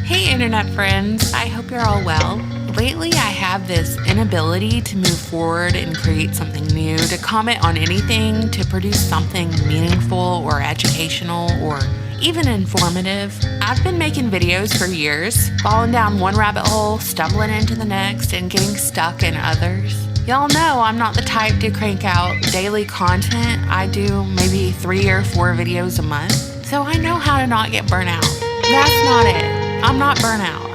Hey, internet friends. I hope you're all well. Lately, I have this inability to move forward and create something new, to comment on anything, to produce something meaningful or educational or even informative. I've been making videos for years, falling down one rabbit hole, stumbling into the next, and getting stuck in others. Y'all know I'm not the type to crank out daily content. I do maybe 3 or 4 videos a month, so I know how to not get burnt out. That's not it. I'm not burnt out.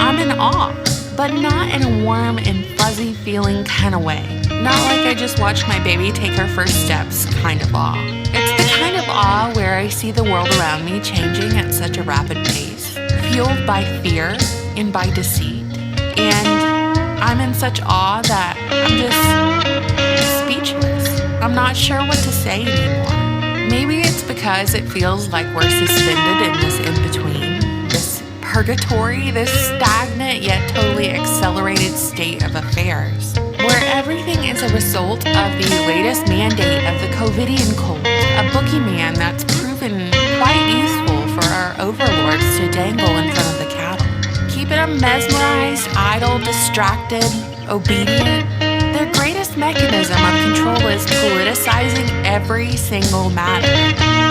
I'm in awe, but not in a warm and fuzzy feeling kind of way. Not like I just watched my baby take her first steps kind of awe. It's the kind of awe where I see the world around me changing at such a rapid pace, fueled by fear and by deceit. And I'm in such awe that I'm just speechless. I'm not sure what to say anymore. Maybe it's because it feels like we're suspended in this in-between, this purgatory, this stagnant yet totally accelerated state of affairs, where everything is a result of the latest mandate of the COVIDian cult, a boogeyman that's proven quite useful for our overlords to dangle in front of the cattle, keeping them mesmerized, idle, distracted, obedient. Their greatest mechanism of control is politicizing every single matter,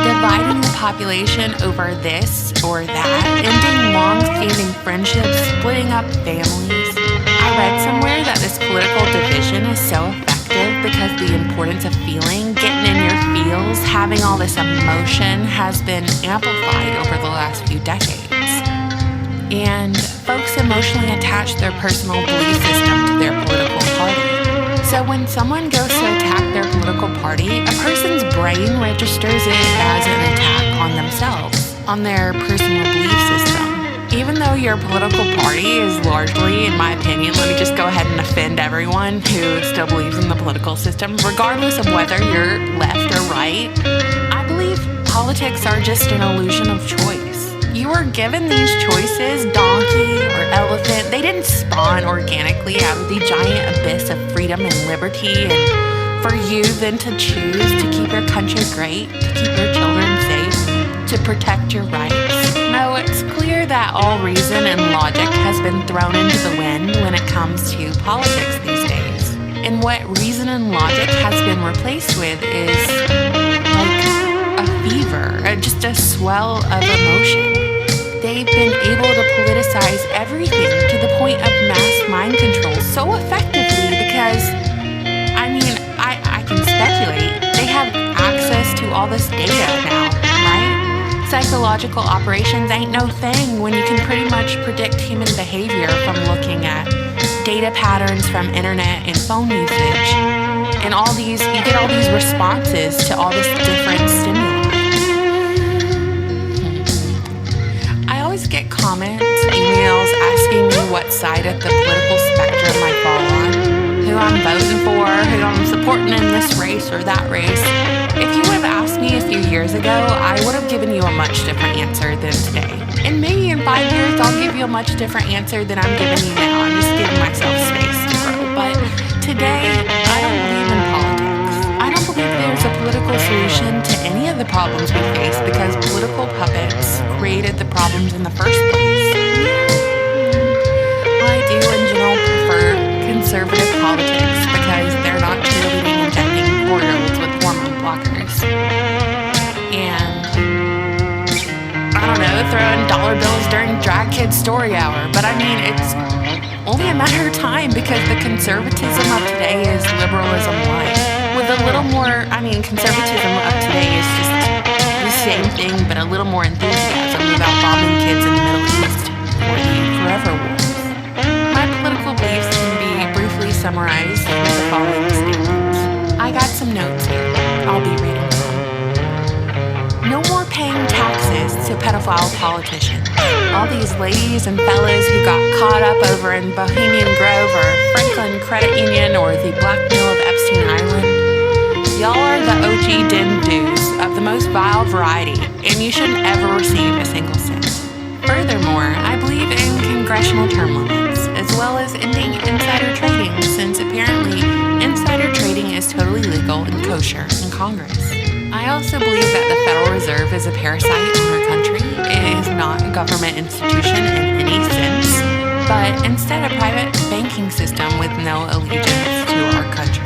dividing the population over this or that, ending long-standing friendships, splitting up families. I read somewhere that this political division is so effective because the importance of feeling, getting in your feels, having all this emotion has been amplified over the last few decades. And folks emotionally attach their personal belief system to their political party. So when someone goes to attack their political party, a person's brain registers it as an attack on themselves, on their personal belief system. Even though your political party is largely, in my opinion, let me just go ahead and offend everyone who still believes in the political system, regardless of whether you're left or right, I believe politics are just an illusion of choice. You were given these choices, donkey or elephant. They didn't spawn organically out of the giant abyss of freedom and liberty, and for you then to choose to keep your country great, to keep your children safe, to protect your rights. No, it's clear that all reason and logic has been thrown into the wind when it comes to politics these days. And what reason and logic has been replaced with is like a fever, just a swell of emotion. They've been able to politicize everything to the point of mass mind control so effectively because, I can speculate, they have access to all this data now, right? Psychological operations ain't no thing when you can pretty much predict human behavior from looking at data patterns from internet and phone usage. And you get all these responses to all this different stimuli. Get comments, emails asking me what side of the political spectrum I fall on, who I'm voting for, who I'm supporting in this race or that race. If you would have asked me a few years ago, I would have given you a much different answer than today. And maybe in 5 years, I'll give you a much different answer than I'm giving you now. I'm just giving myself space to grow. But today, I don't believe in politics. I don't believe there's a political solution to any of the problems we face because political puppets created the problems in the first place. I do in general prefer conservative politics because they're not cheerleading injecting 4-year-olds with hormone blockers. And I don't know, throwing dollar bills during Drag Kids Story Hour. But it's only a matter of time because the conservatism of today is liberalism light. With a little more, conservatism of today is just the same thing, but a little more enthusiasm about bombing kids in the Middle East for the forever wars. My political beliefs can be briefly summarized with the following statements. I got some notes here. I'll be reading them. No more paying taxes to pedophile politicians. All these ladies and fellas who got caught up over in Bohemian Grove or Franklin Credit Union or the blackmail of Epstein Island, y'all are the OG den dudes of the most vile variety, and you shouldn't ever receive a single cent. Furthermore, I believe in congressional term limits, as well as ending insider trading, since apparently insider trading is totally legal and kosher in Congress. I also believe that the Federal Reserve is a parasite on our country. It is not a government institution in any sense, but instead a private banking system with no allegiance to our country.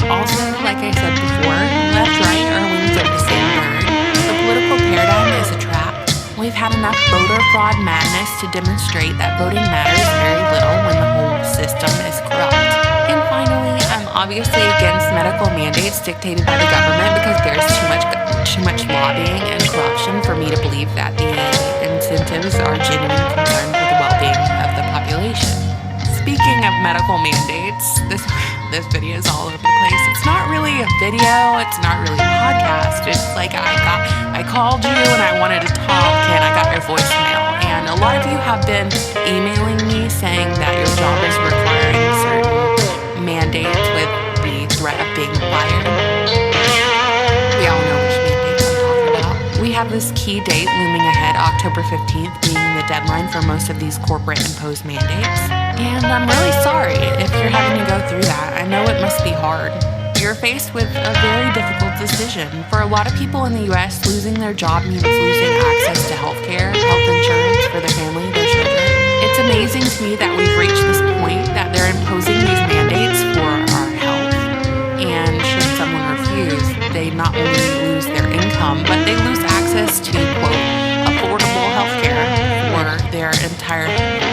Also, like I said before, left-right are wings of the same bird. The political paradigm is a trap. We've had enough voter fraud madness to demonstrate that voting matters very little when the whole system is corrupt. And finally, I'm obviously against medical mandates dictated by the government because there's too much lobbying and corruption for me to believe that the incentives are genuine concern for the well-being of the population. Speaking of medical mandates, this video is all over the place. It's not really a video, it's not really a podcast. It's like I called you and I wanted to talk and I got your voicemail. And a lot of you have been emailing me saying that your job is requiring certain mandates with the threat of being fired. We all know which mandates I'm talking about. We have this key date looming ahead, October 15th being the deadline for most of these corporate imposed mandates. And I'm really sorry if you're having to go through that. I know it must be hard. You're faced with a very difficult decision. For a lot of people in the US, losing their job means losing access to healthcare, health insurance for their family, their children. It's amazing to me that we've reached this point that they're imposing these mandates for our health. And should someone refuse, they not only lose their income, but they lose access to, quote, affordable healthcare for their entire family.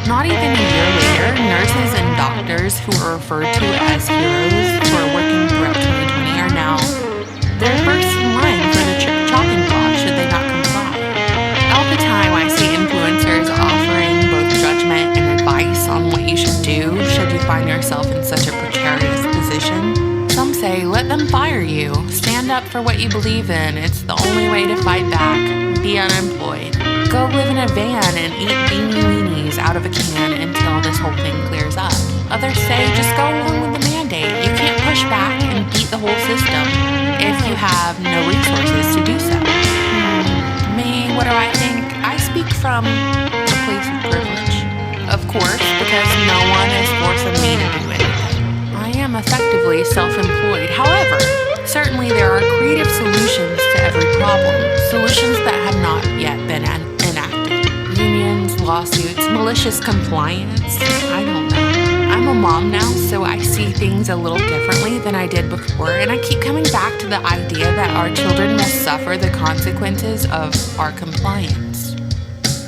Not even a year later, nurses and doctors who are referred to as heroes who are working throughout 2020 are now they're first in line for the chopping block should they not comply. All the time I see influencers offering both judgment and advice on what you should do should you find yourself in such a precarious position. Some say, let them fire you. Stand up for what you believe in. It's the only way to fight back. Be unemployed. Go live in a van and eat beanie weenies out of a can until this whole thing clears up. Others say just go along with the mandate. You can't push back and beat the whole system if you have no resources to do so. Me, what do I think? I speak from a place of privilege. Of course, because no one is forcing me to do anything. I am effectively self-employed. However, certainly there are creative solutions to every problem. Solutions that have not yet been enacted. Unions, lawsuits, malicious compliance. I don't know. I'm a mom now, so I see things a little differently than I did before, and I keep coming back to the idea that our children must suffer the consequences of our compliance.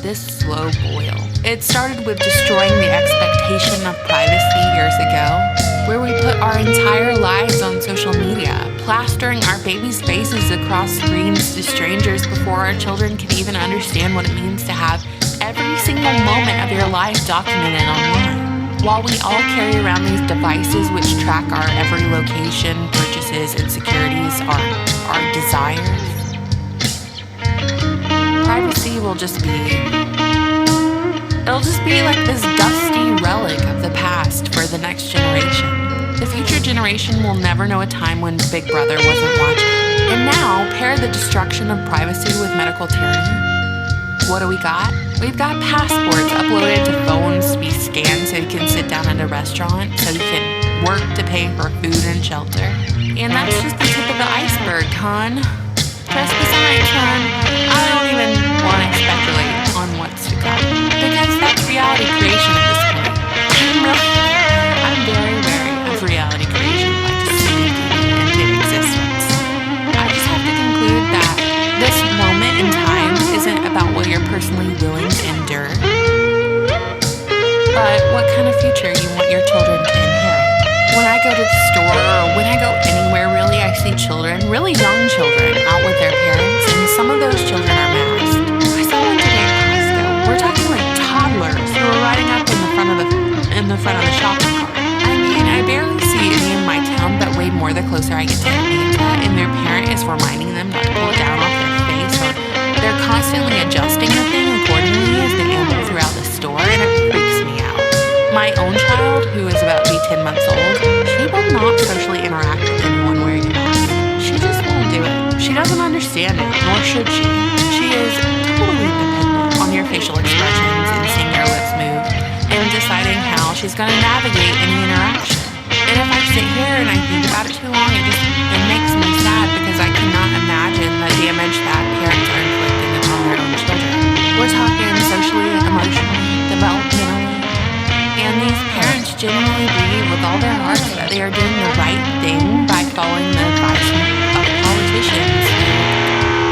This slow boil. It started with destroying the expectation of privacy years ago, where we put our entire lives on social media, plastering our babies' faces across screens to strangers before our children can even understand what it means to have every single moment of your life documented online. While we all carry around these devices which track our every location, purchases, insecurities, our desires, privacy will just be like this dusty relic of the past for the next generation. The future generation will never know a time when Big Brother wasn't watching. And now, pair the destruction of privacy with medical tyranny. What do we got? We've got passports uploaded to phones to be scanned so you can sit down at a restaurant, so you can work to pay for food and shelter. And that's just the tip of the iceberg, hon. Trust the science, hon. I don't even want to speculate on what's to come, because that's reality creation at this point. I'm very wary of reality creation by just speaking into existence. I just have to conclude that this moment in time isn't about what you're personally willing to endure, but what kind of future you want your children to inherit. When I go to the store or when I go anywhere really, I see children, really young children, out with their parents, and some of those children are masked. I saw one today at Costco. We're talking like toddlers who are riding up in the front of the shopping cart. I mean, I barely see any in my town, but way more the closer I get to Atlanta, and their parent is reminding them not to pull it down off their face, or they're constantly adjusting the thing accordingly as they amble throughout the store, and it freaks me out. My own child, who is about to be 10 months old, she will not socially interact with anyone wearing a mask. She just won't do it. She doesn't understand it, nor should she. She is totally dependent on your facial expressions and seeing your lips move, and deciding how she's going to navigate any interaction. And if I sit here and I think about it too long, it makes me sad because I cannot imagine the damage that parents are inflicting upon that they are doing the right thing by following the advice of politicians.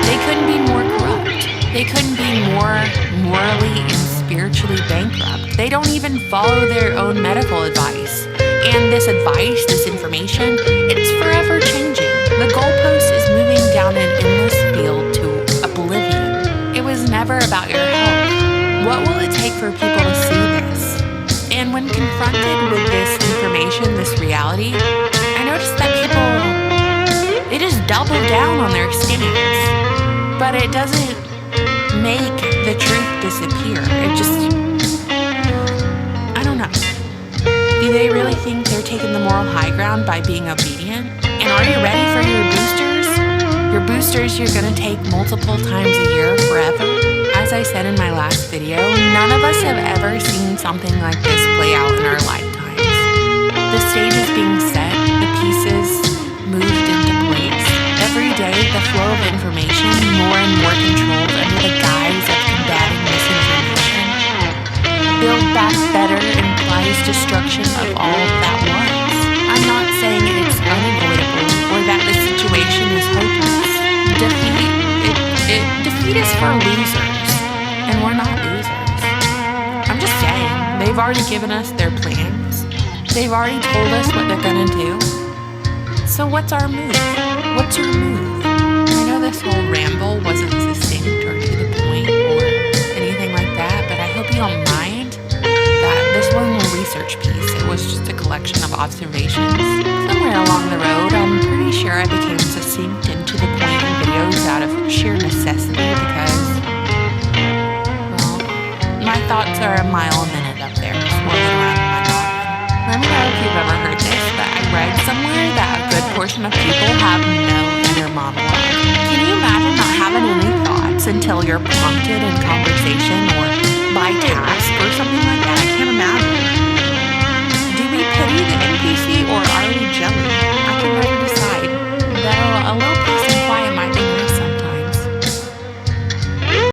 They couldn't be more corrupt. They couldn't be more morally and spiritually bankrupt. They don't even follow their own medical advice. And this advice, this information, it's forever changing. The goalpost is moving down an endless field to oblivion. It was never about your health. What will it take for people to see this? And when confronted with this information, this reality, I noticed that people, they just double down on their stance. But it doesn't make the truth disappear. It just, I don't know. Do they really think they're taking the moral high ground by being obedient? And are you ready for your boosters? Your boosters you're gonna take multiple times a year forever? As I said in my last video, none of us have ever seen something like this play out in our lifetimes. The stage is being set, the pieces moved into place. Every day, the flow of information more and more controlled under the guise of combating misinformation. Build Back Better implies destruction of all that was. I'm not saying it's unavoidable or that the situation is hopeless. Defeat is for losers, and we're not losers. I'm just saying, they've already given us their plans. They've already told us what they're gonna do. So what's our move? What's your move? I know this whole ramble wasn't succinct or to the point or anything like that, but I hope you don't mind that this wasn't a research piece. It was just a collection of observations. Somewhere along the road, I'm pretty sure I became succinct and to the point in videos out of sheer necessity because, well, my thoughts are a mile a minute up there, swirling around in my noggin. Let me know if you've ever heard this, but I read somewhere that a good portion of people have no inner monologue. Can you imagine not having any thoughts until you're prompted in conversation or by task or something like that? I can't imagine.